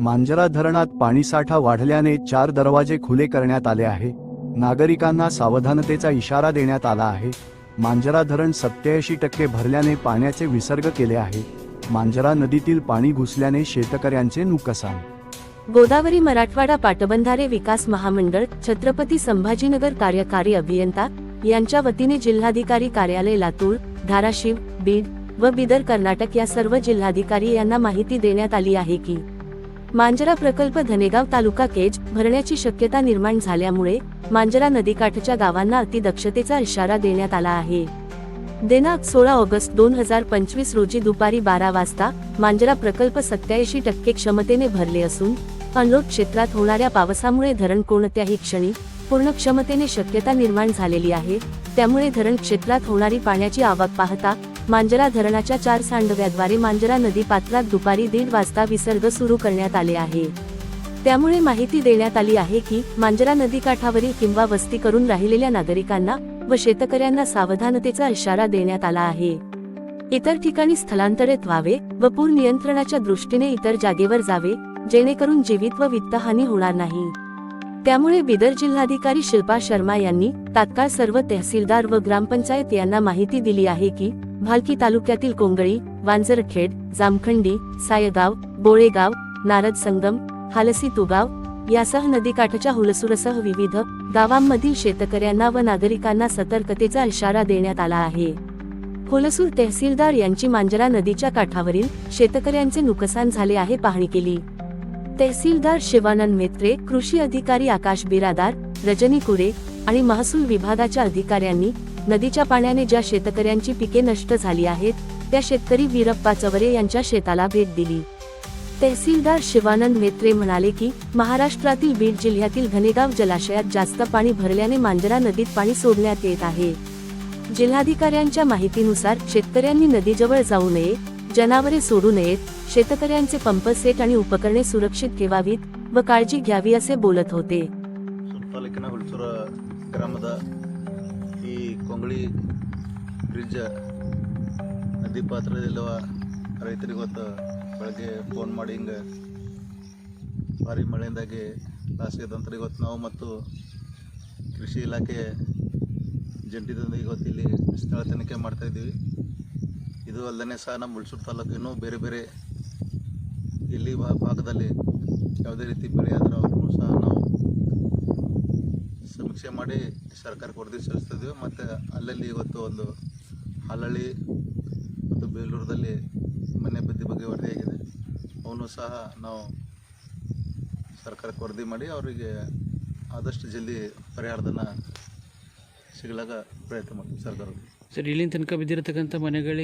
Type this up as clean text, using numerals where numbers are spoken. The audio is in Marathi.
मांजरा धरणात पाणीसाठा वाढल्याने 4 दरवाजे खुले करण्यात आले आहे। नागरिकांना सावधानतेचा इशारा देण्यात आला आहे। मांजरा धरण 87% भरल्याने पाण्याचे विसर्ग केले आहे। मांजरा नदीतील पाणी घुसल्याने शेतकऱ्यांचे नुकसान। गोदावरी मराठवाडा पाटबंधारे विकास महामंडळ छत्रपती संभाजीनगर कार्यकारी अभियंता यांच्या वतीने जिल्हाधिकारी कार्यालय लातूर, धाराशिव, बीड व बिदर कर्नाटक या सर्व जिल्हाधिकारी यांना माहिती देण्यात आली आहे की मांजरा प्रकल्प धनेगाव तालुका केज भरण्याची शक्यता निर्माण झाल्यामुळे मांजरा नदीकाठच्या गावांना अतिदक्षतेचा इशारा देण्यात आला आहे। दिनांक 16 ऑगस्ट 2025 रोजी दुपारी 12 वाजता मांजरा प्रकल्प 87% क्षमतेने भरले असून अनलोड क्षेत्रात होणाऱ्या पावसामुळे धरण कोणत्याही क्षणी पूर्ण क्षमतेने शक्यता निर्माण झालेली आहे। त्यामुळे धरण क्षेत्रात होणारी पाण्याची आवक पाहता मांजरा धरणाच्या 4 सांडव्याद्वारे मांजरा नदी पात्रात दुपारी 1:30 वाजता विसर्ग सुरू करण्यात आले आहे। त्यामुळे माहिती देण्यात आली आहे की मांजरा नदीकाठावरील किंवा वस्ती करून राहिलेल्या नागरिकांना व शेतकऱ्यांना सावधानतेचा इशारा देण्यात आला आहे। इतर ठिकाणी स्थलांतरित व्हावे व पूर नियंत्रणाच्या दृष्टीने इतर जागेवर जावे, जेणेकरून जीवित व वित्तहानी होणार नाही। त्यामुळे बिदर जिल्हाधिकारी शिल्पा शर्मा यांनी तात्काळ सर्व तहसीलदार व ग्रामपंचायत यांना माहिती दिली आहे की भालकी तालुक्यातील कोंगळी, वांजरखेड, जामखंडी, सायगाव, बोळेगाव, नारद संगम, हालसी तुगाव यासह नदीकाठच्या हुलसूरसह विविध गावांमधील शेतकऱ्यांना व नागरिकांना सतर्कतेचा इशारा देण्यात आला आहे। हुलसूर तहसीलदार यांची मांजरा नदीच्या काठावरील शेतकऱ्यांचे नुकसान झाले आहे पाहणी केली। तहसीलदार शिवानंद मेत्रे, कृषी अधिकारी आकाश बिरादार, रजनी कुरे आणि महसूल विभागाच्या अधिकाऱ्यांनी नदीच्या पाण्याने ज्या शेतकऱ्यांची पिके नष्ट झाली आहेत त्या शेतकरी वीरप्पा चवरे यांच्या शेताला भेट दिली। तहसीलदार शिवानंद मेत्रे म्हणाले की महाराष्ट्रातील बीड जिल्ह्यातील धनेगाव जलाशयात जास्त पाणी भरल्याने मांजरा नदीत पाणी सोडण्यात येत आहे। जिल्हाधिकाऱ्यांच्या माहितीनुसार शेतकऱ्यांनी नदीजवळ जाऊ नये, जनावरे सोडू नयेत, शेतकऱ्यांचे पंप सेट आणि उपकरणे सुरक्षित ठेवावीत व काळजी घ्यावी असे बोलत होते। ತಾಲೂಕಿನ ಹುಲ್ಸೂರು ಗ್ರಾಮದ ಈ ಕೊಂಗಳಿ ಬ್ರಿಡ್ಜ್ ನದಿ ಪಾತ್ರದಲ್ಲಿರುವ ರೈತರಿಗೆ ಇವತ್ತು ಬೆಳಗ್ಗೆ ಫೋನ್ ಮಾಡಿ ಹಿಂಗೆ ಭಾರಿ ಮಳೆಯಿಂದಾಗಿ ಲಾಸ್ ಆಗಿದಂತ ಇವತ್ತು ನಾವು ಮತ್ತು ಕೃಷಿ ಇಲಾಖೆ ಜಂಟಿದಿಂದ ಇವತ್ತು ಇಲ್ಲಿ ಸ್ಥಳ ತನಿಖೆ ಮಾಡ್ತಾಯಿದ್ದೀವಿ। ಇದು ಅಲ್ಲದೆ ಸಹ ನಮ್ಮ ಹುಲ್ಸೂರು ತಾಲೂಕು ಇನ್ನೂ ಬೇರೆ ಬೇರೆ ಎಲ್ಲಿ ಭಾಗದಲ್ಲಿ ಯಾವುದೇ ರೀತಿ ಬೆಳೆ ಆದರೂ ಅವ್ರನ್ನೂ ಸಹ ನಾವು ಸಮೀಕ್ಷೆ ಮಾಡಿ ಸರ್ಕಾರಕ್ಕೆ ವರದಿ ಸಲ್ಲಿಸ್ತಿದ್ದೀವಿ। ಮತ್ತು ಅಲ್ಲಲ್ಲಿ ಇವತ್ತು ಒಂದು ಹಾಲಳ್ಳಿ ಮತ್ತು ಬೇಲೂರದಲ್ಲಿ ಮನೆ ಬದ್ದಿ ಬಗ್ಗೆ ವರದಿಯಾಗಿದೆ, ಅವನು ಸಹ ನಾವು ಸರ್ಕಾರಕ್ಕೆ ವರದಿ ಮಾಡಿ ಅವರಿಗೆ ಆದಷ್ಟು ಜಲ್ದಿ ಪರಿಹಾರಧನ ಸಿಗಲಾಗ ಪ್ರಯತ್ನ ಮಾಡ್ತೀವಿ ಸರ್ಕಾರ। ಸರ್, ಇಲ್ಲಿನ ತನಕ ಬಿದ್ದಿರತಕ್ಕಂಥ ಮನೆಗಳಿಗೆ